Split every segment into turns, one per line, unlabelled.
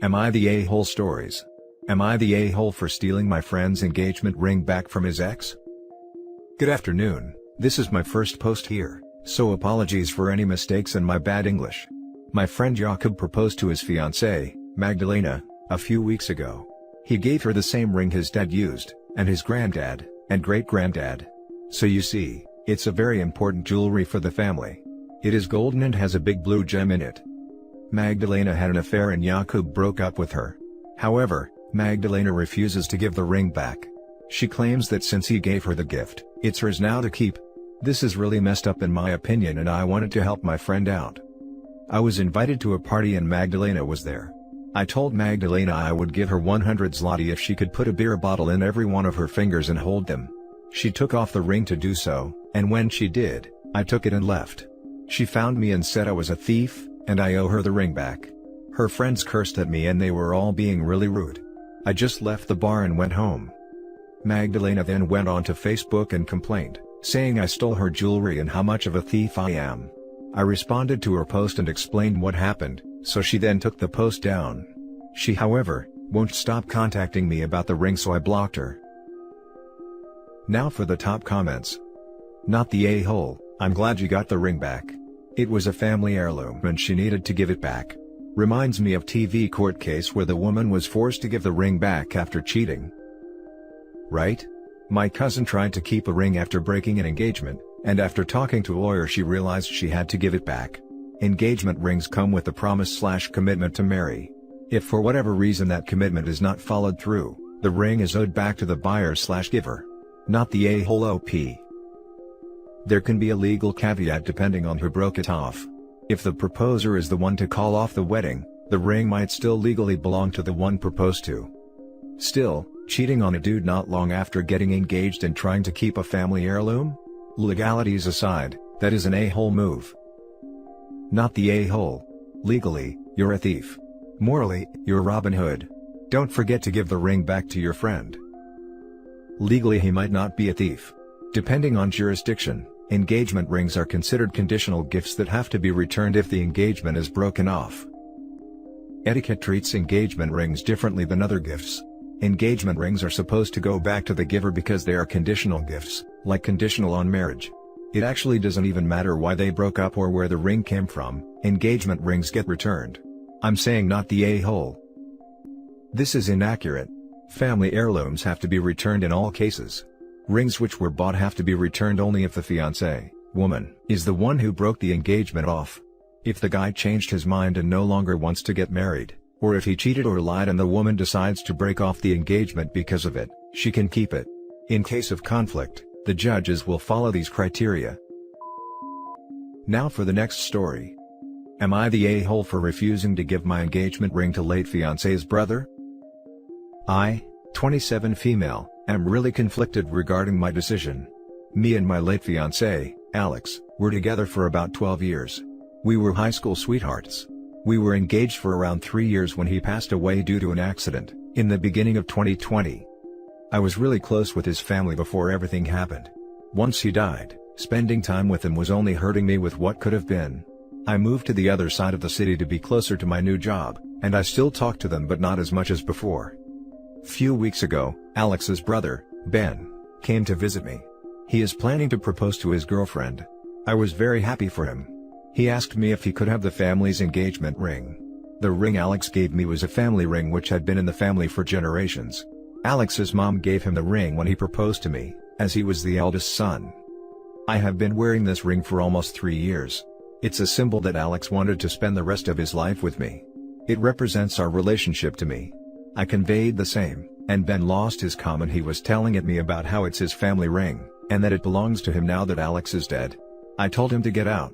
Am I the a-hole stories? Am I the a-hole for stealing my friend's engagement ring back from his ex? Good afternoon, this is my first post here, so apologies for any mistakes and my bad English. My friend Jakob proposed to his fiancée, Magdalena, a few weeks ago. He gave her the same ring his dad used, and his granddad, and great-granddad. So you see, it's a very important jewelry for the family. It is golden and has a big blue gem in it. Magdalena had an affair and Jakob broke up with her. However, Magdalena refuses to give the ring back. She claims that since he gave her the gift, it's hers now to keep. This is really messed up in my opinion, and I wanted to help my friend out. I was invited to a party and Magdalena was there. I told Magdalena I would give her 100 zloty if she could put a beer bottle in every one of her fingers and hold them. She took off the ring to do so, and when she did, I took it and left. She found me and said I was a thief, and I owe her the ring back. Her friends cursed at me and they were all being really rude. I just left the bar and went home. Magdalena then went on to Facebook and complained, saying I stole her jewelry and how much of a thief I am. I responded to her post and explained what happened, so she then took the post down. She however, won't stop contacting me about the ring, so I blocked her. Now for the top comments. Not the a-hole, I'm glad you got the ring back. It was a family heirloom and she needed to give it back. Reminds me of TV court case where the woman was forced to give the ring back after cheating. Right? My cousin tried to keep a ring after breaking an engagement, and after talking to a lawyer she realized she had to give it back. Engagement rings come with the promise/commitment to marry. If for whatever reason that commitment is not followed through, the ring is owed back to the buyer/giver. Not the a-hole OP. There can be a legal caveat depending on who broke it off. If the proposer is the one to call off the wedding, the ring might still legally belong to the one proposed to. Still, cheating on a dude not long after getting engaged and trying to keep a family heirloom? Legalities aside, that is an a-hole move. Not the a-hole. Legally, you're a thief. Morally, you're Robin Hood. Don't forget to give the ring back to your friend. Legally he might not be a thief. Depending on jurisdiction, engagement rings are considered conditional gifts that have to be returned if the engagement is broken off. Etiquette treats engagement rings differently than other gifts. Engagement rings are supposed to go back to the giver because they are conditional gifts, like conditional on marriage. It actually doesn't even matter why they broke up or where the ring came from, engagement rings get returned. I'm saying not the a-hole. This is inaccurate. Family heirlooms have to be returned in all cases. Rings which were bought have to be returned only if the fiancé, woman, is the one who broke the engagement off. If the guy changed his mind and no longer wants to get married, or if he cheated or lied and the woman decides to break off the engagement because of it, she can keep it. In case of conflict, the judges will follow these criteria. Now for the next story. Am I the a-hole for refusing to give my engagement ring to late fiancé's brother? I, 27 female, am really conflicted regarding my decision. Me and my late fiancé, Alex, were together for about 12 years. We were high school sweethearts. We were engaged for around 3 years when he passed away due to an accident, in the beginning of 2020. I was really close with his family before everything happened. Once he died, spending time with him was only hurting me with what could have been. I moved to the other side of the city to be closer to my new job, and I still talk to them but not as much as before. Few weeks ago, Alex's brother, Ben, came to visit me. He is planning to propose to his girlfriend. I was very happy for him. He asked me if he could have the family's engagement ring. The ring Alex gave me was a family ring which had been in the family for generations. Alex's mom gave him the ring when he proposed to me, as he was the eldest son. I have been wearing this ring for almost 3 years. It's a symbol that Alex wanted to spend the rest of his life with me. It represents our relationship to me. I conveyed the same, and Ben lost his calm and he was telling me about how it's his family ring, and that it belongs to him now that Alex is dead. I told him to get out.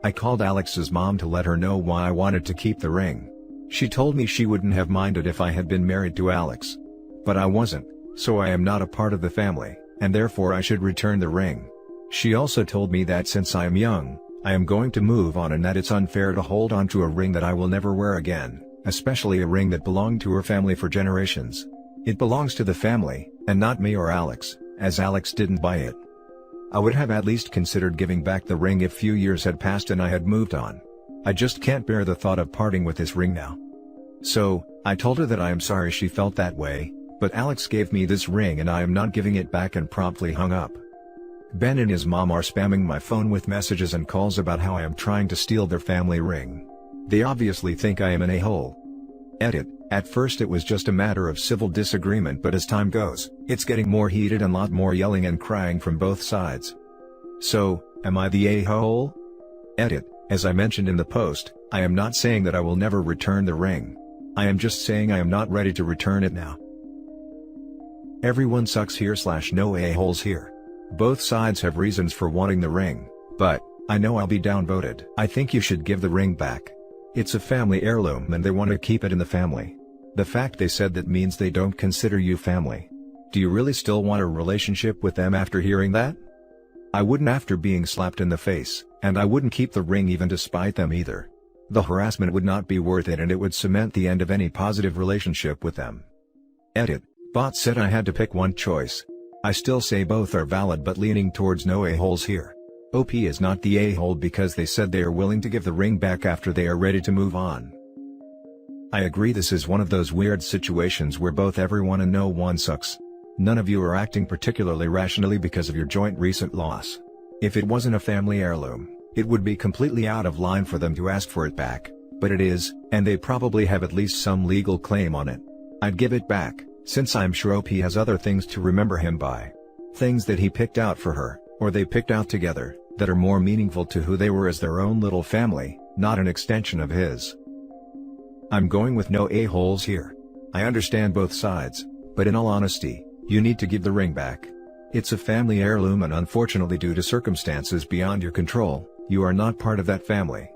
I called Alex's mom to let her know why I wanted to keep the ring. She told me she wouldn't have minded if I had been married to Alex. But I wasn't, so I am not a part of the family, and therefore I should return the ring. She also told me that since I am young, I am going to move on and that it's unfair to hold on to a ring that I will never wear again, especially a ring that belonged to her family for generations. It belongs to the family, and not me or Alex, as Alex didn't buy it. I would have at least considered giving back the ring if few years had passed and I had moved on. I just can't bear the thought of parting with this ring now. So, I told her that I am sorry she felt that way, but Alex gave me this ring and I am not giving it back, and promptly hung up. Ben and his mom are spamming my phone with messages and calls about how I am trying to steal their family ring. They obviously think I am an a-hole. Edit. At first it was just a matter of civil disagreement, but as time goes, it's getting more heated and lot more yelling and crying from both sides. So, am I the a-hole? Edit. As I mentioned in the post, I am not saying that I will never return the ring. I am just saying I am not ready to return it now. Everyone sucks here / no a-holes here. Both sides have reasons for wanting the ring, but I know I'll be downvoted. I think you should give the ring back. It's a family heirloom and they want to keep it in the family. The fact they said that means they don't consider you family. Do you really still want a relationship with them after hearing that? I wouldn't after being slapped in the face, and I wouldn't keep the ring even to spite them either. The harassment would not be worth it and it would cement the end of any positive relationship with them. Edit. Bot said I had to pick one choice. I still say both are valid but leaning towards no a-holes here. OP is not the a-hole because they said they are willing to give the ring back after they are ready to move on. I agree, this is one of those weird situations where both everyone and no one sucks. None of you are acting particularly rationally because of your joint recent loss. If it wasn't a family heirloom, it would be completely out of line for them to ask for it back, but it is, and they probably have at least some legal claim on it. I'd give it back, since I'm sure OP has other things to remember him by. Things that he picked out for her, or they picked out together, that are more meaningful to who they were as their own little family, not an extension of his. I'm going with no a-holes here. I understand both sides, but in all honesty, you need to give the ring back. It's a family heirloom and unfortunately due to circumstances beyond your control, you are not part of that family.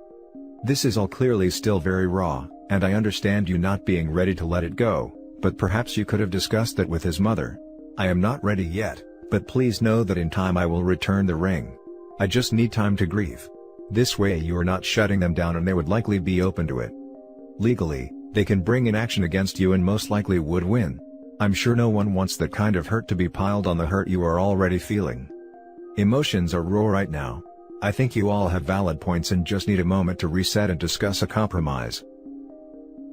This is all clearly still very raw, and I understand you not being ready to let it go, but perhaps you could have discussed that with his mother. I am not ready yet, but please know that in time I will return the ring. I just need time to grieve. This way you are not shutting them down and they would likely be open to it. Legally, they can bring in action against you and most likely would win. I'm sure no one wants that kind of hurt to be piled on the hurt you are already feeling. Emotions are raw right now. I think you all have valid points and just need a moment to reset and discuss a compromise.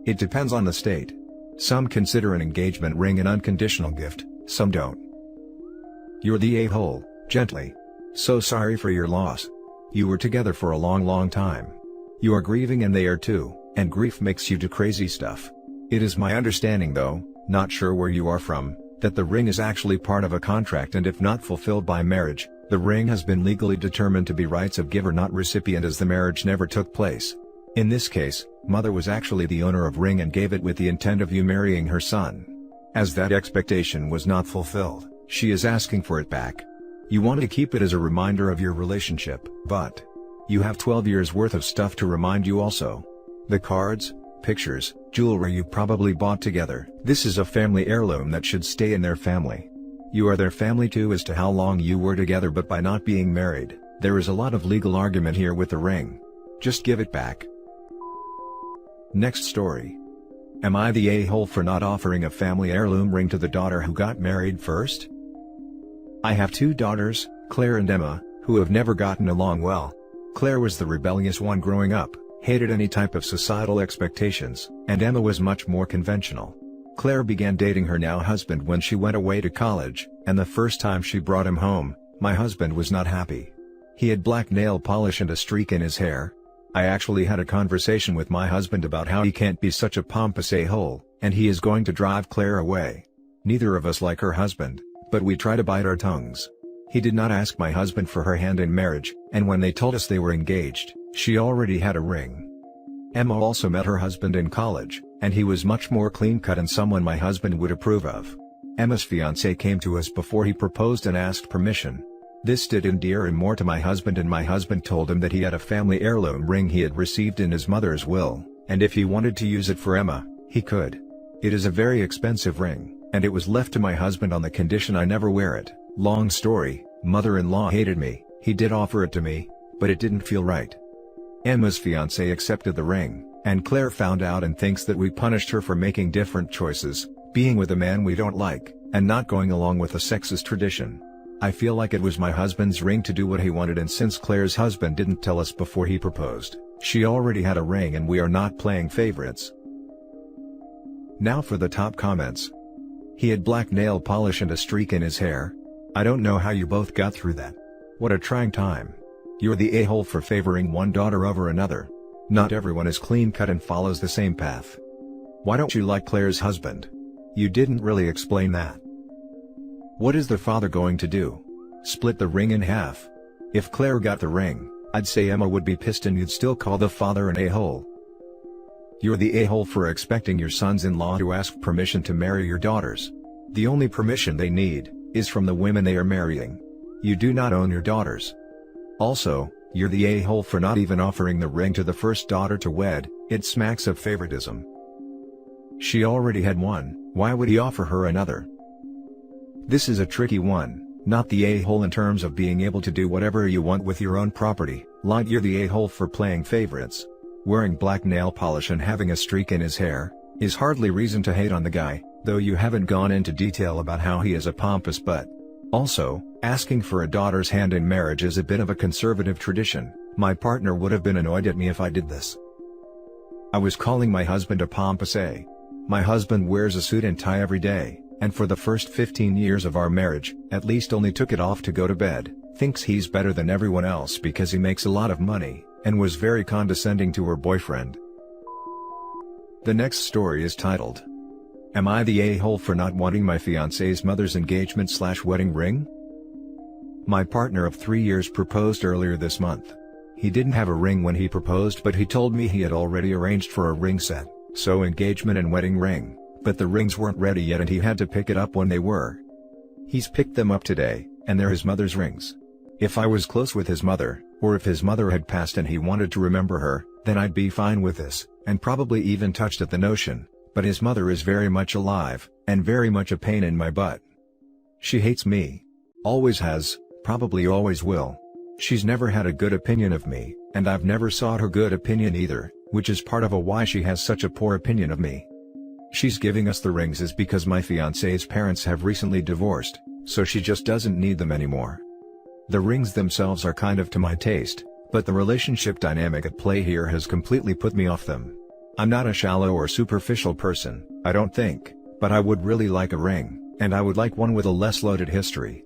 It depends on the state. Some consider an engagement ring an unconditional gift, some don't. You're the a-hole, gently. So sorry for your loss. You were together for a long time. You are grieving and they are too, and grief makes you do crazy stuff. It is my understanding though, not sure where you are from, that the ring is actually part of a contract, and if not fulfilled by marriage, the ring has been legally determined to be rights of giver not recipient, as the marriage never took place. In this case, mother was actually the owner of ring and gave it with the intent of you marrying her son. As that expectation was not fulfilled, she is asking for it back. You want to keep it as a reminder of your relationship, but you have 12 years worth of stuff to remind you also. The cards, pictures, jewelry you probably bought together. This is a family heirloom that should stay in their family. You are their family too as to how long you were together, but by not being married, there is a lot of legal argument here with the ring. Just give it back. Next story. Am I the a-hole for not offering a family heirloom ring to the daughter who got married first? I have two daughters, Claire and Emma, who have never gotten along well. Claire was the rebellious one growing up, hated any type of societal expectations, and Emma was much more conventional. Claire began dating her now husband when she went away to college, and the first time she brought him home, my husband was not happy. He had black nail polish and a streak in his hair. I actually had a conversation with my husband about how he can't be such a pompous a-hole, and he is going to drive Claire away. Neither of us like her husband, but we try to bite our tongues. He did not ask my husband for her hand in marriage, and when they told us they were engaged, she already had a ring. Emma also met her husband in college, and he was much more clean-cut and someone my husband would approve of. Emma's fiancé came to us before he proposed and asked permission. This did endear him more to my husband, and my husband told him that he had a family heirloom ring he had received in his mother's will, and if he wanted to use it for Emma, he could. It is a very expensive ring, and it was left to my husband on the condition I never wear it. Long story, mother-in-law hated me. He did offer it to me, but it didn't feel right. Emma's fiancé accepted the ring, and Claire found out and thinks that we punished her for making different choices, being with a man we don't like, and not going along with a sexist tradition. I feel like it was my husband's ring to do what he wanted, and since Claire's husband didn't tell us before he proposed, she already had a ring and we are not playing favorites. Now for the top comments. He had black nail polish and a streak in his hair. I don't know how you both got through that. What a trying time. You're the a-hole for favoring one daughter over another. Not everyone is clean-cut and follows the same path. Why don't you like Claire's husband? You didn't really explain that. What is the father going to do? Split the ring in half? If Claire got the ring, I'd say Emma would be pissed and you'd still call the father an a-hole. You're the a-hole for expecting your sons-in-law to ask permission to marry your daughters. The only permission they need is from the women they are marrying. You do not own your daughters. Also, you're the a-hole for not even offering the ring to the first daughter to wed. It smacks of favoritism. She already had one, why would he offer her another? This is a tricky one, not the a-hole in terms of being able to do whatever you want with your own property, like you're the a-hole for playing favorites. Wearing black nail polish and having a streak in his hair is hardly reason to hate on the guy, though you haven't gone into detail about how he is a pompous butt. Also, asking for a daughter's hand in marriage is a bit of a conservative tradition. My partner would have been annoyed at me if I did this. I was calling my husband a pompous a. My husband wears a suit and tie every day, and for the first 15 years of our marriage, at least only took it off to go to bed, thinks he's better than everyone else because he makes a lot of money, and was very condescending to her boyfriend. The next story is titled, Am I the a-hole for not wanting my fiancé's mother's engagement/wedding ring? My partner of 3 years proposed earlier this month. He didn't have a ring when he proposed, but he told me he had already arranged for a ring set, so engagement and wedding ring, but the rings weren't ready yet and he had to pick it up when they were. He's picked them up today, and they're his mother's rings. If I was close with his mother, or if his mother had passed and he wanted to remember her, then I'd be fine with this, and probably even touched at the notion, but his mother is very much alive, and very much a pain in my butt. She hates me. Always has, probably always will. She's never had a good opinion of me, and I've never sought her good opinion either, which is part of why she has such a poor opinion of me. She's giving us the rings is because my fiancé's parents have recently divorced, so she just doesn't need them anymore. The rings themselves are kind of to my taste, but the relationship dynamic at play here has completely put me off them. I'm not a shallow or superficial person, I don't think, but I would really like a ring, and I would like one with a less loaded history.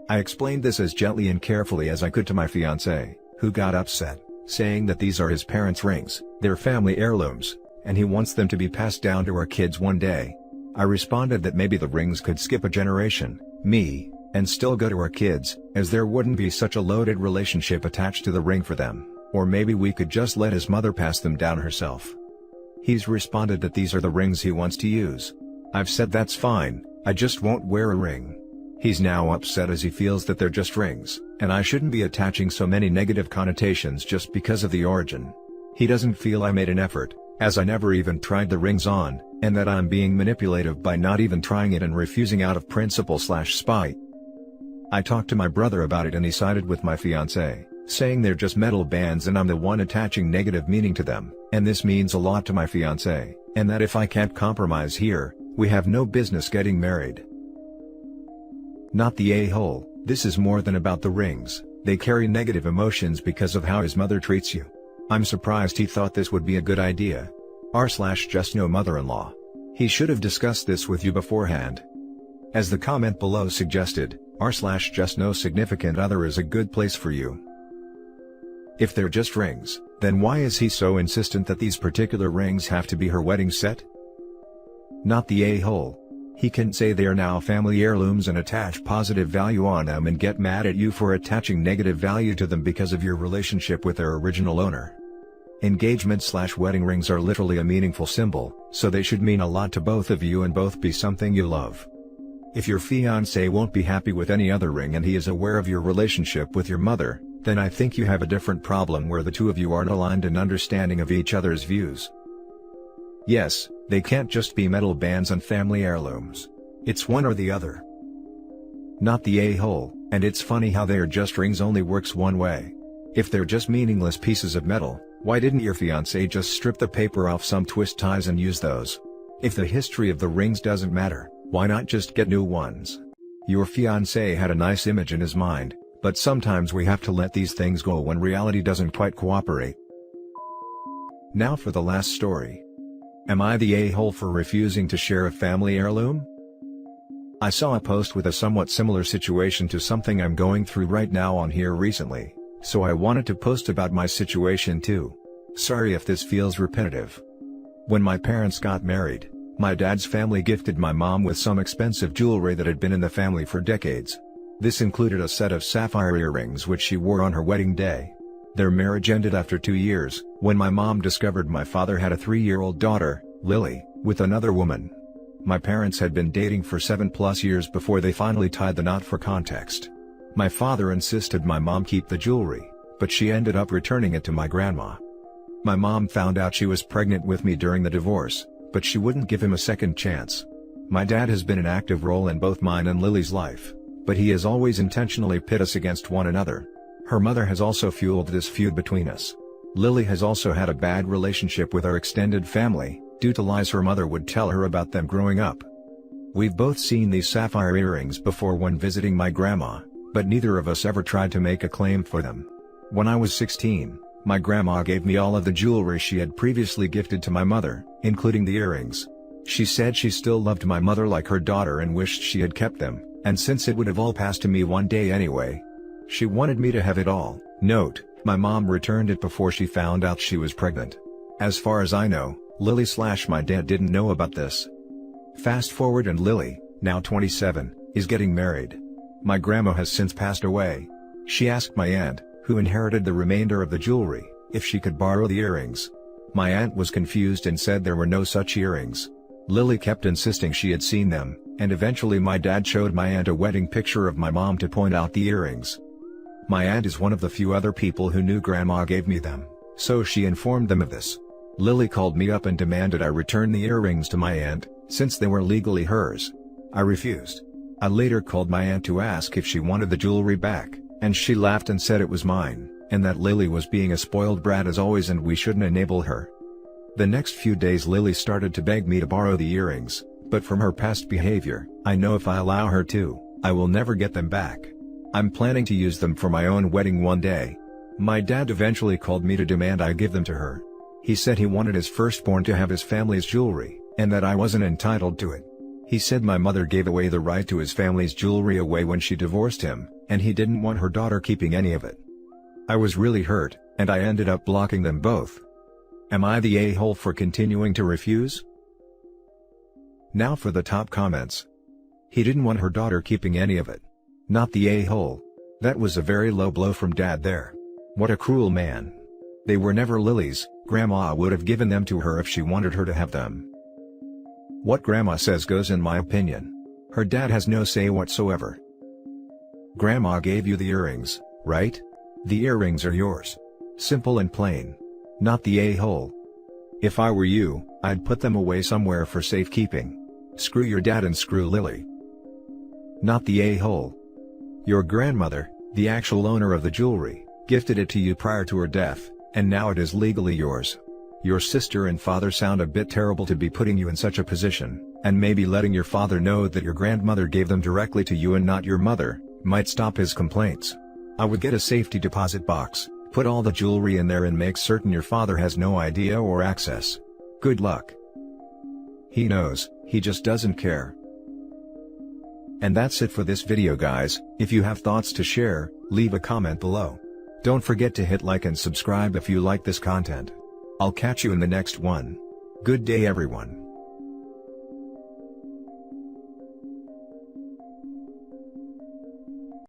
I explained this as gently and carefully as I could to my fiancé, who got upset, saying that these are his parents' rings, they're family heirlooms, and he wants them to be passed down to our kids one day. I responded that maybe the rings could skip a generation, me, and still go to our kids, as there wouldn't be such a loaded relationship attached to the ring for them, or maybe we could just let his mother pass them down herself. He's responded that these are the rings he wants to use. I've said that's fine, I just won't wear a ring. He's now upset as he feels that they're just rings, and I shouldn't be attaching so many negative connotations just because of the origin. He doesn't feel I made an effort, as I never even tried the rings on, and that I'm being manipulative by not even trying it and refusing out of principle/spite. I talked to my brother about it and he sided with my fiancé, saying they're just metal bands and I'm the one attaching negative meaning to them, and this means a lot to my fiancé, and that if I can't compromise here, we have no business getting married. Not the a-hole, this is more than about the rings, they carry negative emotions because of how his mother treats you. I'm surprised he thought this would be a good idea. R/just no mother-in-law. He should have discussed this with you beforehand. As the comment below suggested, R/just no significant other is a good place for you. If they're just rings, then why is he so insistent that these particular rings have to be her wedding set? Not the a-hole. He can say they are now family heirlooms and attach positive value on them and get mad at you for attaching negative value to them because of your relationship with their original owner. Engagement/wedding rings are literally a meaningful symbol, so they should mean a lot to both of you and both be something you love. If your fiancé won't be happy with any other ring and he is aware of your relationship with your mother, then I think you have a different problem where the two of you aren't aligned in understanding of each other's views. Yes, they can't just be metal bands and family heirlooms. It's one or the other. Not the a-hole, and it's funny how they're just rings only works one way. If they're just meaningless pieces of metal, why didn't your fiancé just strip the paper off some twist ties and use those? If the history of the rings doesn't matter, why not just get new ones? Your fiancé had a nice image in his mind, but sometimes we have to let these things go when reality doesn't quite cooperate. Now for the last story. Am I the a-hole for refusing to share a family heirloom? I saw a post with a somewhat similar situation to something I'm going through right now on here recently, so I wanted to post about my situation too. Sorry if this feels repetitive. When my parents got married, my dad's family gifted my mom with some expensive jewelry that had been in the family for decades. This included a set of sapphire earrings which she wore on her wedding day. Their marriage ended after 2 years, when my mom discovered my father had a 3-year-old daughter, Lily, with another woman. My parents had been dating for 7+ years before they finally tied the knot. For context, my father insisted my mom keep the jewelry, but she ended up returning it to my grandma. My mom found out she was pregnant with me during the divorce, but she wouldn't give him a second chance. My dad has been an active role in both mine and Lily's life, but he has always intentionally pit us against one another. Her mother has also fueled this feud between us. Lily has also had a bad relationship with our extended family, due to lies her mother would tell her about them growing up. We've both seen these sapphire earrings before when visiting my grandma, but neither of us ever tried to make a claim for them. When I was 16, my grandma gave me all of the jewelry she had previously gifted to my mother, including the earrings. She said she still loved my mother like her daughter and wished she had kept them, and since it would have all passed to me one day anyway, she wanted me to have it all. Note, my mom returned it before she found out she was pregnant. As far as I know, Lily/my dad didn't know about this. Fast forward and Lily, now 27, is getting married. My grandma has since passed away. She asked my aunt, who inherited the remainder of the jewelry, if she could borrow the earrings. My aunt was confused and said there were no such earrings. Lily kept insisting she had seen them, and eventually my dad showed my aunt a wedding picture of my mom to point out the earrings. My aunt is one of the few other people who knew grandma gave me them, so she informed them of this. Lily called me up and demanded I return the earrings to my aunt, since they were legally hers. I refused. I later called my aunt to ask if she wanted the jewelry back, and she laughed and said it was mine, and that Lily was being a spoiled brat as always and we shouldn't enable her. The next few days Lily started to beg me to borrow the earrings, but from her past behavior, I know if I allow her to, I will never get them back. I'm planning to use them for my own wedding one day. My dad eventually called me to demand I give them to her. He said he wanted his firstborn to have his family's jewelry, and that I wasn't entitled to it. He said my mother gave away the right to his family's jewelry away when she divorced him, and he didn't want her daughter keeping any of it. I was really hurt, and I ended up blocking them both. Am I the a-hole for continuing to refuse? Now for the top comments. He didn't want her daughter keeping any of it. Not the a-hole. That was a very low blow from dad there. What a cruel man. They were never Lily's, grandma would have given them to her if she wanted her to have them. What grandma says goes in my opinion. Her dad has no say whatsoever. Grandma gave you the earrings, right? The earrings are yours. Simple and plain. Not the a-hole. If I were you, I'd put them away somewhere for safekeeping. Screw your dad and screw Lily. Not the a-hole. Your grandmother, the actual owner of the jewelry, gifted it to you prior to her death, and now it is legally yours. Your sister and father sound a bit terrible to be putting you in such a position, and maybe letting your father know that your grandmother gave them directly to you and not your mother, might stop his complaints. I would get a safety deposit box, put all the jewelry in there and make certain your father has no idea or access. Good luck. He knows, he just doesn't care. And that's it for this video guys. If you have thoughts to share, leave a comment below. Don't forget to hit like and subscribe if you like this content. I'll catch you in the next one. Good day everyone.